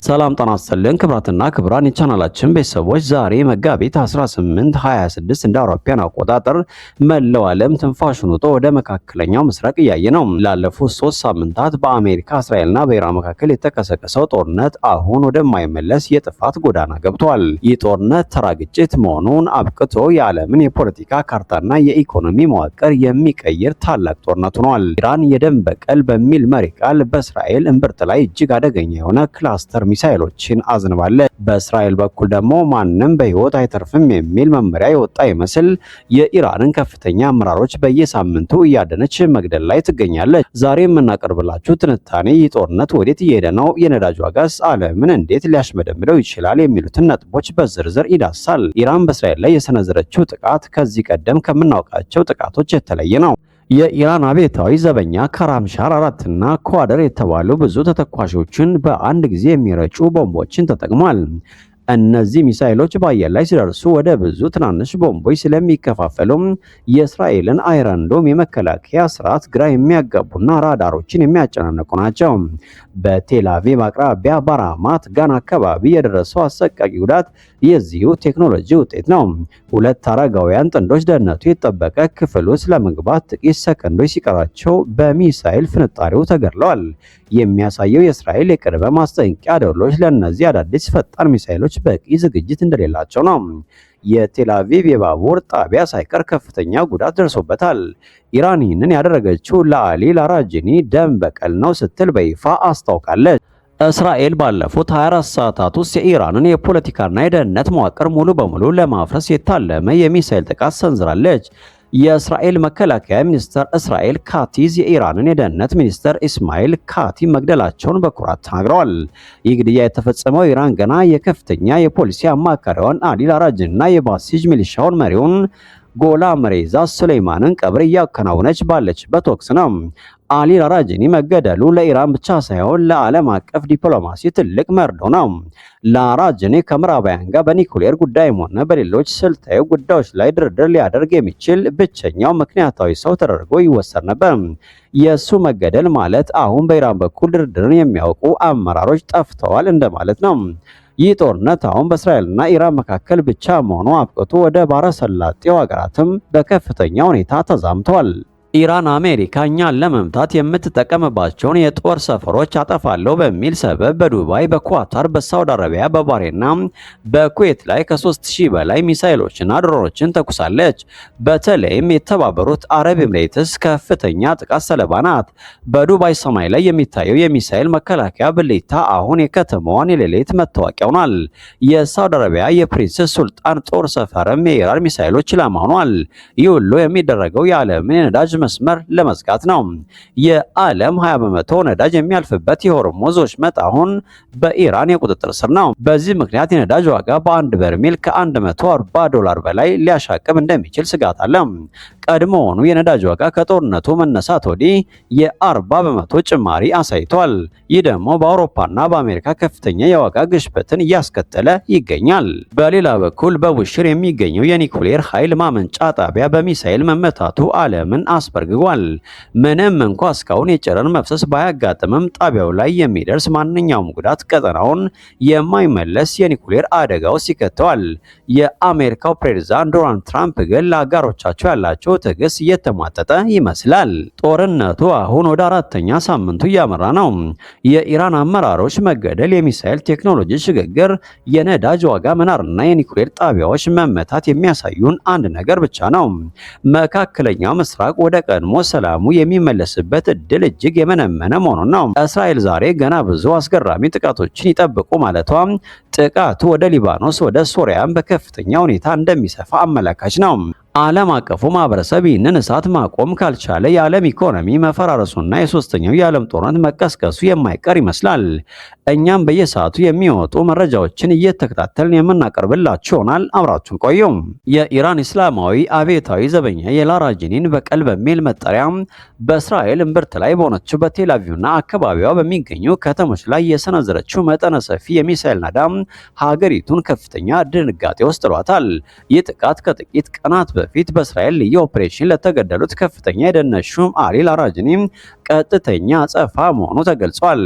ሰላም ጤና ይስጥልን ክብራትና ክብራን የቻናላችን ቤተሰቦች ዛሬ መጋቢት 18 26 እንደ አውሮፓውያን አቆጣጠር መላው ዓለም ትንፋሹን ውጦ ወደ መካከለኛው ምስራቅ እያየ ነው። ላለፉት 3 ሳምንታት በአሜሪካ እስራኤልና በኢራን መካከል የተቀሰቀሰው ጦርነት አሁን ወደማይመለስ የጥፋት ጎዳና ገብቷል። ይህ ጦርነት ተራ ግጭት መሆኑን አብቅቶ የዓለምን የፖለቲካ ካርታና የኢኮኖሚ መዋቅር የሚቀይር ታላቅ ጦርነት ሆኗል። ኢራን የደም በቀል በሚል መሪ ቃል በእስራኤል እምብርት ላይ እጅግ አደገኛ የሆነ ክላስተር ሚሳኤሎችን አዝንባለች። በእስራኤል በኩል ደግሞ ማንም በህይወት አይተርፍም የሚል መመሪያ የወጣ ይመስል የኢራንን ከፍተኛ አመራሮች በየሳምንቱ እያደነች መግደል ላይ ትገኛለች። ዛሬ የምናቀርብላችሁ ትንታኔ ይህ ጦርነት ወዴት እየሄደ ነው፣ የነዳጅ ዋጋስ ዓለምን እንዴት ሊያሽመደምደው ይችላል የሚሉትን ነጥቦች በዝርዝር ይዳሳል። ኢራን በእስራኤል ላይ የሰነዘረችው ጥቃት ከዚህ ቀደም ከምናውቃቸው ጥቃቶች የተለየ ነው። የኢራን አብዮታዊ ዘበኛ ካራምሻር 4 እና ኳደር የተባሉ ብዙ ተተኳሾችን በአንድ ጊዜ የሚረጩ ቦምቦችን ተጠቅሟል። እነዚህ ሚሳኤሎች በአየር ላይ ሲደርሱ ወደ ብዙ ትናንሽ ቦምቦች ስለሚከፋፈሉ የእስራኤልን አይረን ዶም የመከላከያ ስርዓት ግራ የሚያጋቡና ራዳሮችን የሚያጨናንቁ ናቸው። በቴል አቪቭ አቅራቢያ በራማት ጋን አካባቢ የደረሰው አሰቃቂ ጉዳት የዚሁ ቴክኖሎጂ ውጤት ነው። ሁለት አረጋውያን ጥንዶች ደህንነቱ የተጠበቀ ክፍል ውስጥ ለመግባት ጥቂት ሰከንዶች ሲቀራቸው በሚሳኤል ፍንጣሪው ተገድለዋል። የሚያሳየው የእስራኤል የቅድመ ማስጠንቀቂያ ደወሎች ለእነዚህ አዳዲስ ፈጣን ሚሳኤሎች በቂ ዝግጅት እንደሌላቸው ነው። የቴል አቪቭ የባቡር ጣቢያ ሳይቀር ከፍተኛ ጉዳት ደርሶበታል። ኢራን ይህንን ያደረገችው ለአሊ ላራጂኒ ደም በቀል ነው ስትል በይፋ አስታውቃለች። እስራኤል ባለፉት 24 ሰዓታት ውስጥ የኢራንን የፖለቲካና የደህንነት መዋቅር ሙሉ በሙሉ ለማፍረስ የታለመ የሚሳኤል ጥቃት ሰንዝራለች። የእስራኤል መከላከያ ሚኒስትር እስራኤል ካቲዝ የኢራንን የደህንነት ሚኒስትር ኢስማኤል ካቲ መግደላቸውን በኩራት ተናግረዋል። ይህ ግድያ የተፈጸመው ኢራን ገና የከፍተኛ የፖሊሲ አማካሪዋን አሊ ላራጂኒና የባሲጅ ሚሊሻውን መሪውን ጎላም ሬዛ ሱሌይማንን ቀብር እያከናወነች ባለችበት ወቅት ነው። አሊ ላራጂኒ መገደሉ ለኢራን ብቻ ሳይሆን ለዓለም አቀፍ ዲፕሎማሲ ትልቅ መርዶ ነው። ላራጂኒ ከምዕራባውያን ጋር በኒኩሌር ጉዳይም ሆነ በሌሎች ስልታዊ ጉዳዮች ላይ ድርድር ሊያደርግ የሚችል ብቸኛው ምክንያታዊ ሰው ተደርጎ ይወሰድ ነበር። የሱ መገደል ማለት አሁን በኢራን በኩል ድርድርን የሚያውቁ አመራሮች ጠፍተዋል እንደማለት ነው። ይህ ጦርነት አሁን በእስራኤልና ኢራን መካከል ብቻ መሆኑ አብቅቶ ወደ ባሕረ ሰላጤው ሀገራትም በከፍተኛ ሁኔታ ተዛምተዋል። ኢራን አሜሪካ እኛን ለመምታት የምትጠቀምባቸውን የጦር ሰፈሮች አጠፋለሁ በሚል ሰበብ በዱባይ፣ በኳታር፣ በሳውዲ አረቢያ፣ በባህሬንና በኩዌት ላይ ከ3000 በላይ ሚሳኤሎችና ድሮኖችን ተኩሳለች። በተለይም የተባበሩት አረብ ኤምሬትስ ከፍተኛ ጥቃት ሰለባ ናት። በዱባይ ሰማይ ላይ የሚታየው የሚሳኤል መከላከያ ብልጭታ አሁን የከተማዋን የሌሊት መታወቂያ ሆኗል። የሳውዲ አረቢያ የፕሪንሰስ ሱልጣን ጦር ሰፈርም የኢራን ሚሳኤሎች ኢላማ ሆኗል። ይህ ሁሉ የሚደረገው የዓለምን የነዳጅ መስመር ለመዝጋት ነው። የዓለም 20 በመቶ ነዳጅ የሚያልፍበት የሆርሙዝ ወሽመጥ አሁን በኢራን የቁጥጥር ስር ነው። በዚህ ምክንያት የነዳጅ ዋጋ በአንድ በርሜል $140 በላይ ሊያሻቅብ እንደሚችል ስጋት አለ። ቀድሞውኑ የነዳጅ ዋጋ ከጦርነቱ መነሳት ወዲህ የ40 በመቶ ጭማሪ አሳይቷል። ይህ ደግሞ በአውሮፓና በአሜሪካ ከፍተኛ የዋጋ ግሽበትን እያስከተለ ይገኛል። በሌላ በኩል በቡሽር የሚገኘው የኒኩሌር ኃይል ማመንጫ ጣቢያ በሚሳኤል መመታቱ ዓለምን አስበርግጓል። ምንም እንኳ እስካሁን የጨረር መፍሰስ ባያጋጥምም ጣቢያው ላይ የሚደርስ ማንኛውም ጉዳት ቀጠናውን የማይመለስ የኒኩሌር አደጋ ውስጥ ይከተዋል። የአሜሪካው ፕሬዝዳንት ዶናልድ ትራምፕ ግን ለአጋሮቻቸው ያላቸው ትዕግስት እየተሟጠጠ ይመስላል። ጦርነቱ አሁን ወደ 4ኛ ሳምንቱ እያመራ ነው። የኢራን አመራሮች መገደል፣ የሚሳኤል ቴክኖሎጂ ሽግግር፣ የነዳጅ ዋጋ መናርና የኒኩሌር ጣቢያዎች መመታት የሚያሳዩን አንድ ነገር ብቻ ነው። መካከለኛው ምስራቅ ወደ ቀድሞ ሰላሙ የሚመለስበት እድል እጅግ የመነመነ መሆኑን ነው። እስራኤል ዛሬ ገና ብዙ አስገራሚ ጥቃቶችን ይጠብቁ ማለቷ ጥቃቱ ወደ ሊባኖስ፣ ወደ ሶሪያም በከፍተኛ ሁኔታ እንደሚሰፋ አመላካች ነው። ዓለም አቀፉ ማህበረሰብ ይህንን እሳት ማቆም ካልቻለ የዓለም ኢኮኖሚ መፈራረሱና የሶስተኛው የዓለም ጦርነት መቀስቀሱ የማይቀር ይመስላል። እኛም በየሰዓቱ የሚወጡ መረጃዎችን እየተከታተልን የምናቀርብላችሁ ይሆናል። አብራችሁን ቆዩ። የኢራን እስላማዊ አብዮታዊ ዘበኛ የላራጂኒን በቀል በሚል መጠሪያ በእስራኤል እምብርት ላይ በሆነችው በቴል አቪቭና አካባቢዋ በሚገኙ ከተሞች ላይ የሰነዘረችው መጠነ ሰፊ የሚሳኤል ናዳ ሀገሪቱን ከፍተኛ ድንጋጤ ውስጥ ጥሏታል። ይህ ጥቃት ከጥቂት ቀናት በፊት በእስራኤል ልዩ ኦፕሬሽን ለተገደሉት ከፍተኛ የደህንነት ሹም አሊ ላራጂኒ ቀጥተኛ አጸፋ መሆኑ ተገልጿል።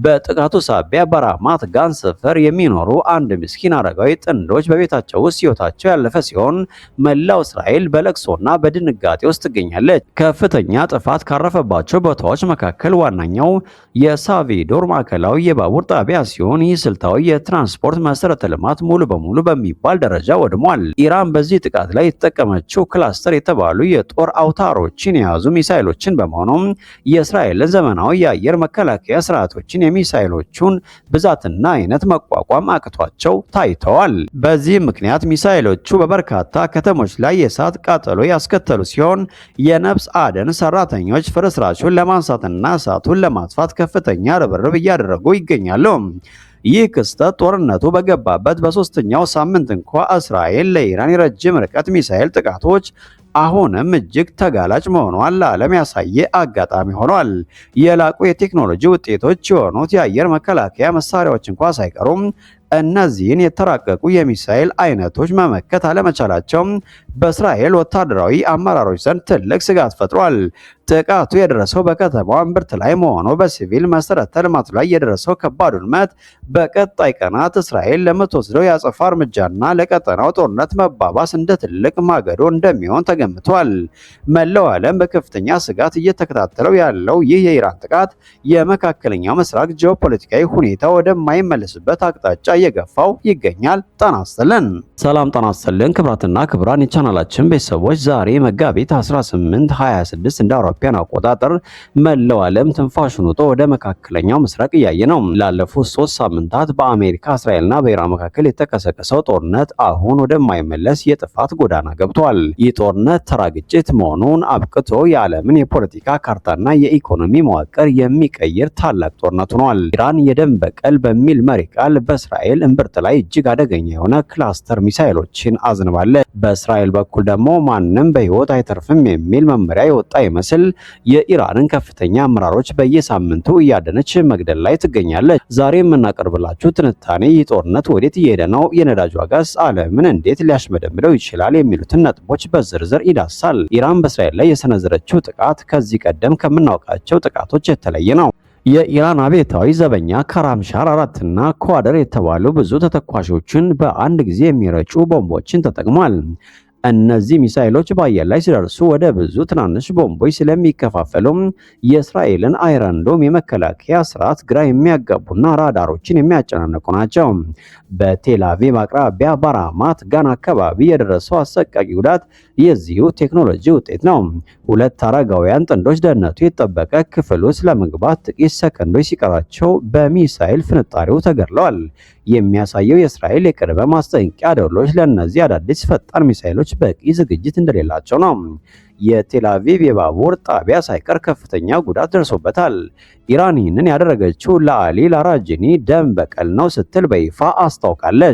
በጥቃቱ ሳቢያ በራማት ጋን ሰፈር የሚኖሩ አንድ ምስኪን አረጋዊ ጥንዶች በቤታቸው ውስጥ ሕይወታቸው ያለፈ ሲሆን መላው እስራኤል በለቅሶና በድንጋጤ ውስጥ ትገኛለች። ከፍተኛ ጥፋት ካረፈባቸው ቦታዎች መካከል ዋነኛው የሳቪዶር ማዕከላዊ የባቡር ጣቢያ ሲሆን ይህ ስልታዊ የትራንስፖርት መሰረተ ልማት ሙሉ በሙሉ በሚባል ደረጃ ወድሟል። ኢራን በዚህ ጥቃት ላይ የተጠቀመችው ክላስተር የተባሉ የጦር አውታሮችን የያዙ ሚሳኤሎችን በመሆኑም የእስራኤልን ዘመናዊ የአየር መከላከያ ስርዓቶችን የሚሳኤሎቹን ብዛትና አይነት መቋቋም አቅቷቸው ታይተዋል። በዚህ ምክንያት ሚሳኤሎቹ በበርካታ ከተሞች ላይ የእሳት ቃጠሎ ያስከተሉ ሲሆን የነፍስ አደን ሰራተኞች ፍርስራሹን ለማንሳትና እሳቱን ለማጥፋት ከፍተኛ ርብርብ እያደረጉ ይገኛሉ። ይህ ክስተት ጦርነቱ በገባበት በሶስተኛው ሳምንት እንኳ እስራኤል ለኢራን የረጅም ርቀት ሚሳኤል ጥቃቶች አሁንም እጅግ ተጋላጭ መሆኗን ለዓለም ያሳየ አጋጣሚ ሆኗል። የላቁ የቴክኖሎጂ ውጤቶች የሆኑት የአየር መከላከያ መሳሪያዎች እንኳ ሳይቀሩም እነዚህን የተራቀቁ የሚሳኤል አይነቶች መመከት አለመቻላቸው በእስራኤል ወታደራዊ አመራሮች ዘንድ ትልቅ ስጋት ፈጥሯል። ጥቃቱ የደረሰው በከተማዋ እምብርት ላይ መሆኑ በሲቪል መሰረተ ልማት ላይ የደረሰው ከባድ ውድመት በቀጣይ ቀናት እስራኤል ለምትወስደው የአጸፋ እርምጃና ለቀጠናው ጦርነት መባባስ እንደ ትልቅ ማገዶ እንደሚሆን ተገምቷል። መላው ዓለም በከፍተኛ ስጋት እየተከታተለው ያለው ይህ የኢራን ጥቃት የመካከለኛው ምስራቅ ጂኦፖለቲካዊ ሁኔታ ወደማይመለስበት አቅጣጫ እየገፋው ይገኛል። ጤና ይስጥልን። ሰላም ጤና ይስጥልን። ክብራትና ክብራን የቻናላችን ቤተሰቦች ዛሬ መጋቢት 18 26 እንደ አውሮፓውያን አቆጣጠር መላው ዓለም ትንፋሹን ውጦ ወደ መካከለኛው ምስራቅ እያየ ነው። ላለፉት 3 ሳምንታት በአሜሪካ እስራኤልና በኢራን መካከል የተቀሰቀሰው ጦርነት አሁን ወደማይመለስ የጥፋት ጎዳና ገብቷል። ይህ ጦርነት ተራ ግጭት መሆኑን አብቅቶ የዓለምን የፖለቲካ ካርታና የኢኮኖሚ መዋቅር የሚቀይር ታላቅ ጦርነት ሆኗል። ኢራን የደም በቀል በሚል መሪ ቃል በእስራኤል እምብርት ላይ እጅግ አደገኛ የሆነ ክላስተር ሚሳኤሎችን አዝንባለች። በእስራኤል በኩል ደግሞ ማንም በህይወት አይተርፍም የሚል መመሪያ የወጣ ይመስል የኢራንን ከፍተኛ አመራሮች በየሳምንቱ እያደነች መግደል ላይ ትገኛለች። ዛሬ የምናቀርብላችሁ ትንታኔ ይህ ጦርነት ወዴት እየሄደ ነው፣ የነዳጅ ዋጋስ ዓለምን እንዴት ሊያሽመደምደው ይችላል የሚሉትን ነጥቦች በዝርዝር ይዳሳል። ኢራን በእስራኤል ላይ የሰነዘረችው ጥቃት ከዚህ ቀደም ከምናውቃቸው ጥቃቶች የተለየ ነው። የኢራን አብዮታዊ ዘበኛ ካራምሻር 4 እና ኳደር የተባሉ ብዙ ተተኳሾችን በአንድ ጊዜ የሚረጩ ቦምቦችን ተጠቅሟል። እነዚህ ሚሳኤሎች በአየር ላይ ሲደርሱ ወደ ብዙ ትናንሽ ቦምቦች ስለሚከፋፈሉም የእስራኤልን አይረንዶም የመከላከያ ስርዓት ግራ የሚያጋቡና ራዳሮችን የሚያጨናንቁ ናቸው። በቴል አቪቭ አቅራቢያ በራማት ጋን አካባቢ የደረሰው አሰቃቂ ጉዳት የዚሁ ቴክኖሎጂ ውጤት ነው። ሁለት አረጋውያን ጥንዶች ደህንነቱ የተጠበቀ ክፍል ውስጥ ለመግባት ጥቂት ሰከንዶች ሲቀራቸው በሚሳኤል ፍንጣሪው ተገድለዋል። የሚያሳየው የእስራኤል የቅድመ ማስጠንቀቂያ ደወሎች ለእነዚህ አዳዲስ ፈጣን ሚሳኤሎች በቂ ዝግጅት እንደሌላቸው ነው። የቴል አቪቭ የባቡር ጣቢያ ሳይቀር ከፍተኛ ጉዳት ደርሶበታል። ኢራን ይህንን ያደረገችው ለአሊ ላራጂኒ ደም በቀል ነው ስትል በይፋ አስታውቃለች።